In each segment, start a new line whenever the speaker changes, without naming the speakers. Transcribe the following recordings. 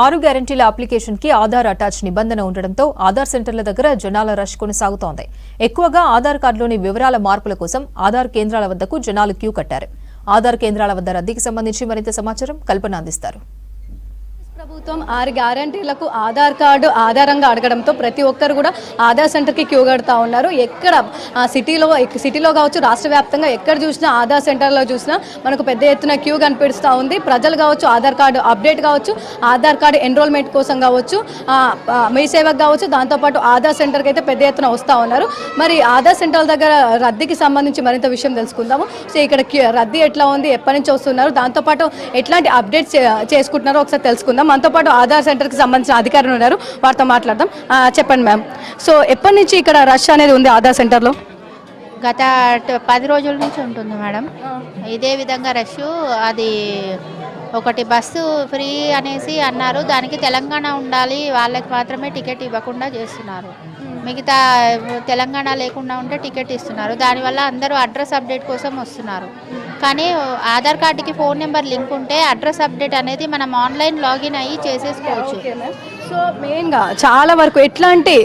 6 గ్యారంటీల అప్లికేషన్ కి ఆధార్ అటాచ్ నిబంధన ఉండడంతో ఆధార్ సెంటర్ల దగ్గర జనాల రష్ కొనసాగుతోంది. ఎక్కువగా ఆధార్ కార్డులోని వివరాల మార్పుల కోసం ఆధార్ కేంద్రాల వద్దకు జనాలు క్యూ కట్టారు. ఆధార్ కేంద్రాల వద్ద రద్దీకి సంబంధించి మరింత సమాచారం కల్పన అందిస్తారు.
ప్రభుత్వం 6 గ్యారంటీలకు ఆధార్ కార్డు ఆధారంగా అడగడంతో ప్రతి ఒక్కరు కూడా ఆధార్ సెంటర్కి క్యూ కడతా ఉన్నారు. ఎక్కడ సిటీలో కావచ్చు, రాష్ట్ర వ్యాప్తంగా ఎక్కడ చూసినా ఆధార్ సెంటర్లో చూసినా మనకు పెద్ద ఎత్తున క్యూ కనిపిస్తూ ఉంది. ప్రజలు కావచ్చు, ఆధార్ కార్డు అప్డేట్ కావచ్చు, ఆధార్ కార్డు ఎన్రోల్మెంట్ కోసం కావచ్చు, మీ సేవకు కావచ్చు, దాంతోపాటు ఆధార్ సెంటర్కి అయితే పెద్ద ఎత్తున వస్తూ ఉన్నారు. మరి ఆధార్ సెంటర్ల దగ్గర రద్దీకి సంబంధించి మరింత విషయం తెలుసుకుందాము. సో ఇక్కడ రద్దీ ఎట్లా ఉంది, ఎప్పటి నుంచి వస్తున్నారు, దాంతోపాటు ఎట్లాంటి అప్డేట్స్ చేసుకుంటున్నారో ఒకసారి తెలుసుకుందాం. మనతో పాటు ఆధార్ సెంటర్కి సంబంధించిన అధికారులు ఉన్నారు, వారితో మాట్లాడదాం. చెప్పండి మ్యామ్, సో ఎప్పటి నుంచి ఇక్కడ రష్ అనేది ఉంది ఆధార్ సెంటర్లో?
గత 10 రోజుల నుంచి ఉంటుంది మేడం. ఇదే విధంగా రష్. అది ఒకటి బస్సు ఫ్రీ అనేసి అన్నారు, దానికి తెలంగాణ ఉండాలి, వాళ్ళకి మాత్రమే టికెట్ ఇవ్వకుండా చేస్తున్నారు. మిగతా తెలంగాణ లేకుండా ఉంటే టికెట్ ఇస్తున్నారు. దానివల్ల అందరూ అడ్రస్ అప్డేట్ కోసం వస్తున్నారు. కానీ ఆధార్ కార్డుకి ఫోన్ నెంబర్ లింక్ ఉంటే అడ్రస్ అప్డేట్ అనేది మనం ఆన్లైన్ లాగిన్ అయ్యి చేసేసుకోవచ్చు.
సో మెయిన్గా చాలా వరకు ఎట్లాంటి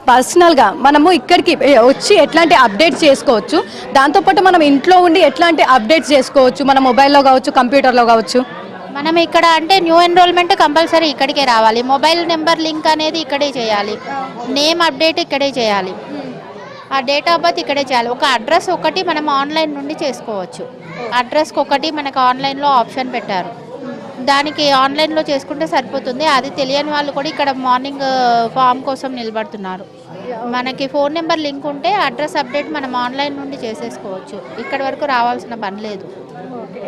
పర్సనల్గా మనము ఇక్కడికి వచ్చి ఎట్లాంటి అప్డేట్స్ చేసుకోవచ్చు, దాంతోపాటు మనం ఇంట్లో ఉండి ఎట్లాంటి అప్డేట్స్ చేసుకోవచ్చు, మన మొబైల్లో కావచ్చు, కంప్యూటర్లో కావచ్చు.
మనం ఇక్కడ అంటే న్యూ ఎన్రోల్మెంట్ కంపల్సరీ ఇక్కడికే రావాలి. మొబైల్ నెంబర్ లింక్ అనేది ఇక్కడే చేయాలి. నేమ్ అప్డేట్ ఇక్కడే చేయాలి. ఆ డేట్ ఆఫ్ బర్త్ ఇక్కడే చేయాలి. ఒక అడ్రస్ ఒకటి మనం ఆన్లైన్ నుండి చేసుకోవచ్చు. అడ్రస్కి ఒకటి మనకు ఆన్లైన్లో ఆప్షన్ పెట్టారు, దానికి ఆన్లైన్లో చేసుకుంటే సరిపోతుంది. అది తెలియని వాళ్ళు కూడా ఇక్కడ మార్నింగ్ ఫామ్ కోసం నిలబడుతున్నారు. మనకి ఫోన్ నెంబర్ లింక్ ఉంటే అడ్రస్ అప్డేట్ మనం ఆన్లైన్ నుండి చేసేసుకోవచ్చు. ఇక్కడి వరకు రావాల్సిన పని లేదు.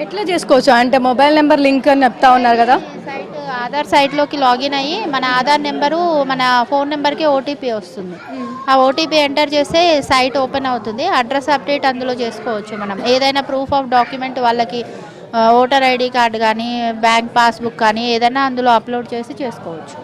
ఎట్లా చేసుకోవచ్చు అంటే మొబైల్ నెంబర్ లింక్ అని చెప్తా ఉన్నారు కదా,
ఆధార్ సైట్లోకి లాగిన్ అయ్యి మన ఆధార్ నెంబరు మన ఫోన్ నెంబర్కి ఓటీపీ వస్తుంది. ఆ ఓటీపీ ఎంటర్ చేస్తే సైట్ ఓపెన్ అవుతుంది. అడ్రస్ అప్డేట్ అందులో చేసుకోవచ్చు. మనం ఏదైనా ప్రూఫ్ ఆఫ్ డాక్యుమెంట్ వాళ్ళకి ఓటర్ ఐడి కార్డు కానీ, బ్యాంక్ పాస్బుక్ కానీ ఏదైనా అందులో అప్లోడ్ చేసి చేసుకోవచ్చు.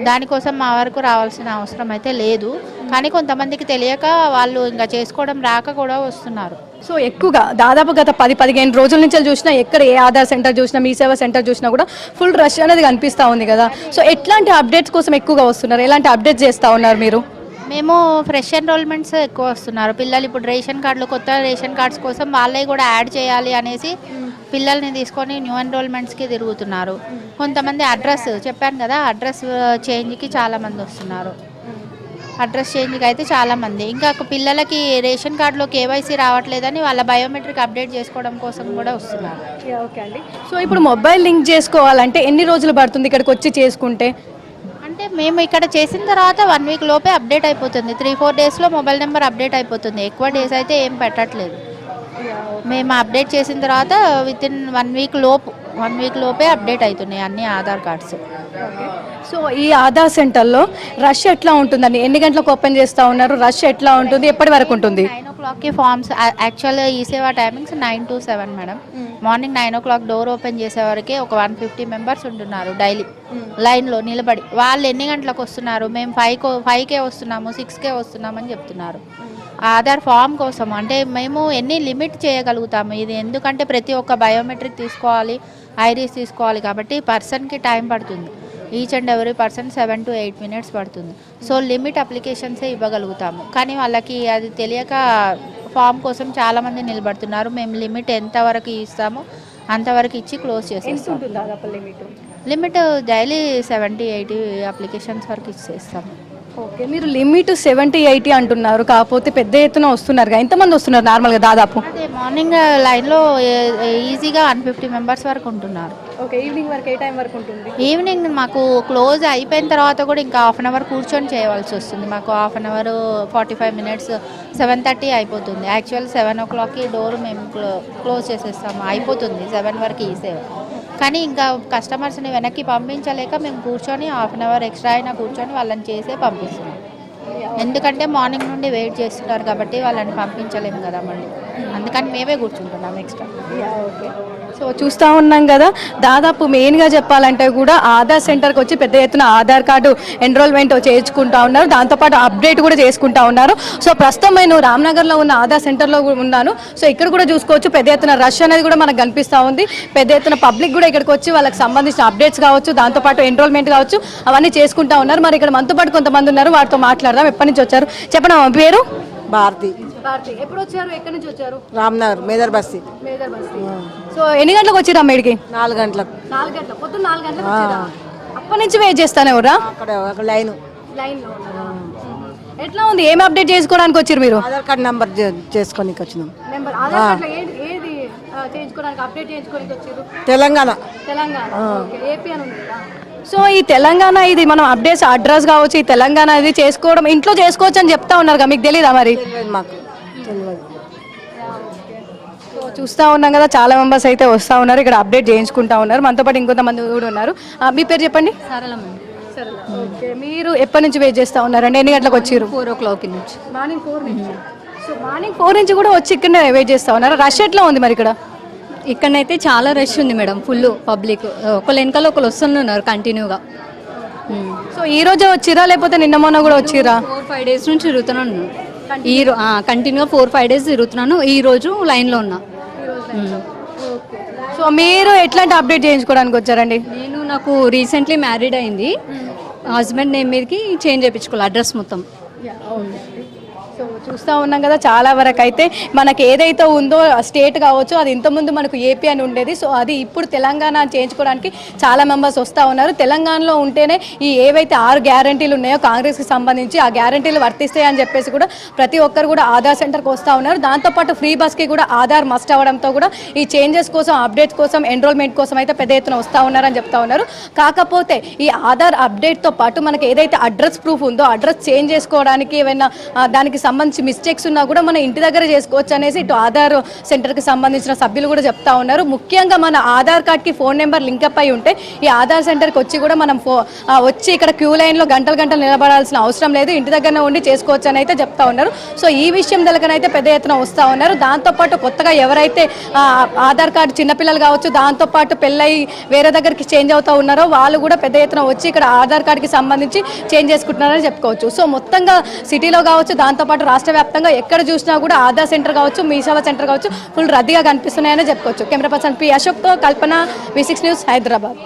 దానికోసం మా వరకు రావాల్సిన అవసరం అయితే లేదు. కానీ కొంతమందికి తెలియక వాళ్ళు ఇంకా చేసుకోవడం రాక కూడా వస్తున్నారు.
సో ఎక్కువగా దాదాపు గత 10-15 రోజుల నుంచి చూసినా ఎక్కడ ఏ ఆధార్ సెంటర్ చూసినా, మీ సేవ సెంటర్ చూసినా కూడా ఫుల్ రష్ అనేది కనిపిస్తూ ఉంది కదా. సో ఎట్లాంటి అప్డేట్స్ కోసం ఎక్కువగా వస్తున్నారు, ఎలాంటి అప్డేట్స్ చేస్తూ ఉన్నారు మీరు?
మేము ఫ్రెష్ ఎన్రోల్మెంట్స్ ఎక్కువ వస్తున్నారు. పిల్లలు ఇప్పుడు రేషన్ కార్డులు, కొత్త రేషన్ కార్డ్స్ కోసం వాళ్ళే కూడా యాడ్ చేయాలి అనేసి పిల్లల్ని తీసుకొని న్యూ ఎన్రోల్మెంట్స్కి తిరుగుతున్నారు. కొంతమంది అడ్రస్ చెప్పాను కదా, అడ్రస్ చేంజ్కి చాలామంది వస్తున్నారు. అడ్రస్ చేంజ్కి అయితే చాలామంది. ఇంకా పిల్లలకి రేషన్ కార్డులో కేవైసీ రావట్లేదని వాళ్ళ బయోమెట్రిక్ అప్డేట్ చేసుకోవడం కోసం కూడా వస్తున్నారు.
ఓకే అండి. సో ఇప్పుడు మొబైల్ లింక్ చేసుకోవాలంటే ఎన్ని రోజులు పడుతుంది ఇక్కడికి వచ్చి చేసుకుంటే?
అంటే మేము ఇక్కడ చేసిన తర్వాత 1 వీక్ లోపే అప్డేట్ అయిపోతుంది. 3-4 డేస్లో మొబైల్ నెంబర్ అప్డేట్ అయిపోతుంది. ఎక్కువ డేస్ అయితే ఏం పెట్టట్లేదు. మేము అప్డేట్ చేసిన తర్వాత వితిన్ 1 వీక్ లోపే అప్డేట్ అవుతున్నాయి అన్ని ఆధార్ కార్డ్స్.
సో ఈ ఆధార్ సెంటర్లో రష్ ఎట్లా ఉంటుందండి? ఎన్ని గంటలకు ఓపెన్ చేస్తూ ఉన్నారు? రష్ ఎట్లా ఉంటుంది, ఎప్పటి వరకు ఉంటుంది?
9 o'clockకి ఫామ్స్. యాక్చువల్గా ఈ సేవా timings 9 to 7 madam. Morning 9 o'clock door open చేసే వరకే ఒక 150 మెంబర్స్ ఉంటున్నారు డైలీ లైన్లో నిలబడి. వాళ్ళు ఎన్ని గంటలకు వస్తున్నారు? మేము 5కే వస్తున్నాము, 6కే వస్తున్నామని చెప్తున్నారు. ఆధార్ ఫామ్ కోసం అంటే మేము ఎన్ని లిమిట్ చేయగలుగుతాము ఇది, ఎందుకంటే ప్రతి ఒక్క బయోమెట్రిక్ తీసుకోవాలి, ఐరీస్ తీసుకోవాలి కాబట్టి పర్సన్కి టైం పడుతుంది. Each and every person 7 to 8 minutes పడుతుంది. సో లిమిట్ అప్లికేషన్సే ఇవ్వగలుగుతాము. కానీ వాళ్ళకి అది తెలియక ఫామ్ కోసం చాలామంది నిలబడుతున్నారు. మేము లిమిట్ ఎంతవరకు ఇస్తామో అంతవరకు ఇచ్చి క్లోజ్ చేసేస్తాం. లిమిట్ డైలీ 70-80 అప్లికేషన్స్ వరకు ఇచ్చేస్తాము.
ఓకే, మీరు లిమిట్ 70-80 అంటున్నారు, కాకపోతే పెద్ద ఎత్తున వస్తున్నారు. ఎంతమంది వస్తున్నారు నార్మల్గా? దాదాపు
అదే మార్నింగ్ లైన్లో ఈజీగా 150 మెంబర్స్ వరకు ఉంటున్నారు.
ఓకే, ఈవినింగ్ వరకు ఏ టైం వరకు ఉంటుంది?
ఈవినింగ్ మాకు క్లోజ్ అయిపోయిన తర్వాత కూడా ఇంకా 1/2 hour కూర్చొని చేయవలసి వస్తుంది. మాకు 1/2 hour 45 minutes 7:30 అయిపోతుంది. యాక్చువల్ 7 o'clockకి డోర్ మేము క్లోజ్ చేసేస్తాము, అయిపోతుంది 7 వరకు ఈ సేవ. కానీ ఇంకా కస్టమర్స్ని వెనక్కి పంపించలేక మేము కూర్చొని 1/2 hour ఎక్స్ట్రా అయినా కూర్చొని వాళ్ళని చేసే పంపిస్తున్నాం. ఎందుకంటే మార్నింగ్ నుండి వెయిట్ చేస్తున్నారు కాబట్టి వాళ్ళని పంపించలేము కదా మళ్ళీ. అందుకని మేమే కూర్చుంటున్నాం ఎక్స్ట్రా.
ఓకే. సో చూస్తూ ఉన్నాం కదా, దాదాపు మెయిన్గా చెప్పాలంటే కూడా ఆధార్ సెంటర్కి వచ్చి పెద్ద ఎత్తున ఆధార్ కార్డు ఎన్రోల్మెంట్ చేయించుకుంటా ఉన్నారు, దాంతోపాటు అప్డేట్ కూడా చేసుకుంటా ఉన్నారు. సో ప్రస్తుతం నేను రామ్నగర్లో ఉన్న ఆధార్ సెంటర్లో ఉన్నాను. సో ఇక్కడ కూడా చూసుకోవచ్చు పెద్ద ఎత్తున రష్ అనేది కూడా మనకు కనిపిస్తూ ఉంది. పెద్ద ఎత్తున పబ్లిక్ కూడా ఇక్కడికి వచ్చి వాళ్ళకి సంబంధించిన అప్డేట్స్ కావచ్చు, దాంతోపాటు ఎన్రోల్మెంట్ కావచ్చు, అవన్నీ చేసుకుంటా ఉన్నారు. మరి ఇక్కడ మనతో పాటు కొంతమంది ఉన్నారు, వారితో మాట్లాడదాం. ఎప్పటి నుంచి వచ్చారు చెప్పండి, మా పేరు?
భారతి.
ఎప్పుడు వచ్చారు, ఎక్కడి నుంచి వచ్చారు?
రామ్నగర్ మేదర్ బస్తీ.
సో ఎన్ని గంటలకు వచ్చిరా మేడికి?
4 గంటలకు.
4 గంటలకు, పొద్దున్న 4 గంటలకు వచ్చిరా? అప్పటి నుంచి వెయిట్ చేస్తానే ఎవరా?
అక్కడ లైన్.
ఎట్లా ఉంది, ఏమి అప్డేట్ చేసుకోవడానికి వచ్చారు మీరు?
ఆధార్ కార్డ్ నంబర్ చేసుకోనికి వచ్చినాం.
ఆధార్ కార్డులో ఏది చేయించుకోవడానికి, అప్డేట్ చేయించుకోవడానికి వచ్చారు?
తెలంగాణ.
తెలంగాణ, ఏపీ అని ఉంది కదా. సో ఈ తెలంగాణ ఇది మనం అప్డేట్స్ అడ్రస్ కావచ్చు, ఈ తెలంగాణ ఇది చేసుకోవడం ఇంట్లో చేసుకోవచ్చు అని చెప్తా ఉన్నారు కదా, మీకు తెలీదా మరి?
మాకు తెలియదు.
సో చూస్తూ ఉన్నాం కదా, చాలా మెంబర్స్ అయితే వస్తూ ఉన్నారు, ఇక్కడ అప్డేట్ చేయించుకుంటా ఉన్నారు. మనతో పాటు ఇంకొంతమంది కూడా ఉన్నారు. మీ పేరు చెప్పండి. ఓకే. మీరు ఎప్పటి నుంచి వెయిట్ చేస్తూ ఉన్నారండి, ఎన్ని గంటలకు వచ్చారు?
4 o'clock నుంచి.
మార్నింగ్ 4 నుంచి. సో మార్నింగ్ 4 నుంచి కూడా వచ్చి ఇక్కడనే వెయిట్ చేస్తూ ఉన్నారు. రష్ ఎట్లా ఉంది మరి ఇక్కడ?
ఇక్కడనైతే చాలా రష్ ఉంది మేడం, ఫుల్ పబ్లిక్, ఒకళ్ళు వెనకాల ఒకళ్ళు వస్తున్నారు కంటిన్యూగా.
సో ఈ రోజు వచ్చిరా లేకపోతే నిన్న మొన్న కూడా వచ్చిరా?
4-5 days నుంచి తిరుగుతున్నాను, కంటిన్యూగా 4-5 days తిరుగుతున్నాను. ఈ రోజు లైన్లో ఉన్నా.
సో మీరు ఎట్లాంటి అప్డేట్ చేయించుకోవడానికి వచ్చారండి?
నాకు రీసెంట్లీ మ్యారీడ్ అయింది, హస్బెండ్ నేమ్ మీదకి చేంజ్ చేయించుకోవాలి అడ్రస్ మొత్తం.
సో చూస్తూ ఉన్నాం కదా, చాలా వరకు అయితే మనకి ఏదైతే ఉందో స్టేట్ కావచ్చు, అది ఇంతకుముందు మనకు ఏపీ అని ఉండేది. సో అది ఇప్పుడు తెలంగాణ చేయించుకోవడానికి చాలా మెంబర్స్ వస్తూ ఉన్నారు. తెలంగాణలో ఉంటేనే ఈ ఏవైతే 6 గ్యారంటీలు ఉన్నాయో కాంగ్రెస్కి సంబంధించి, ఆ గ్యారంటీలు వర్తిస్తాయి అని చెప్పేసి కూడా ప్రతి ఒక్కరు కూడా ఆధార్ సెంటర్కి వస్తూ ఉన్నారు. దాంతోపాటు ఫ్రీ బస్కి కూడా ఆధార్ మస్ట్ అవ్వడంతో కూడా ఈ చేంజెస్ కోసం, అప్డేట్స్ కోసం, ఎన్రోల్మెంట్ కోసం అయితే పెద్ద ఎత్తున వస్తూ ఉన్నారని చెప్తా ఉన్నారు. కాకపోతే ఈ ఆధార్ అప్డేట్తో పాటు మనకి ఏదైతే అడ్రస్ ప్రూఫ్ ఉందో, అడ్రస్ చేంజ్ చేసుకోవడానికి ఏమైనా దానికి సంబంధించి మిస్టేక్స్ ఉన్నా కూడా మన ఇంటి దగ్గర చేసుకోవచ్చు అనేసి ఇటు ఆధార్ సెంటర్కి సంబంధించిన సభ్యులు కూడా చెప్తా ఉన్నారు. ముఖ్యంగా మన ఆధార్ కార్డ్కి ఫోన్ నెంబర్ లింకప్ అయి ఉంటే ఈ ఆధార్ సెంటర్కి వచ్చి కూడా మనం వచ్చి ఇక్కడ క్యూ లైన్లో గంటలు నిలబడాల్సిన అవసరం లేదు, ఇంటి దగ్గరనే ఉండి చేసుకోవచ్చు అని అయితే చెప్తా ఉన్నారు. సో ఈ విషయం తెలకనైతే పెద్ద ఎత్తున వస్తూ ఉన్నారు. దాంతోపాటు కొత్తగా ఎవరైతే ఆధార్ కార్డు చిన్నపిల్లలు కావచ్చు, దాంతోపాటు పెళ్ళయి వేరే దగ్గరికి చేంజ్ అవుతూ ఉన్నారో వాళ్ళు కూడా పెద్ద ఎత్తున వచ్చి ఇక్కడ ఆధార్ కార్డుకి సంబంధించి చేంజ్ చేసుకుంటున్నారని చెప్పుకోవచ్చు. సో మొత్తంగా సిటీలో కావచ్చు, దాంతోపాటు రాష్ట్ర వ్యాప్తంగా ఎక్కడ చూసినా కూడా ఆధార్ సెంటర్ కావచ్చు, మీ సేవా సెంటర్ కావచ్చు, ఫుల్ రద్దీగా కనిపిస్తున్నాయని చెప్పుకోవచ్చు. కెమెరా పర్సన్ పి అశోక్తో కల్పన, V6 న్యూస్, హైదరాబాద్.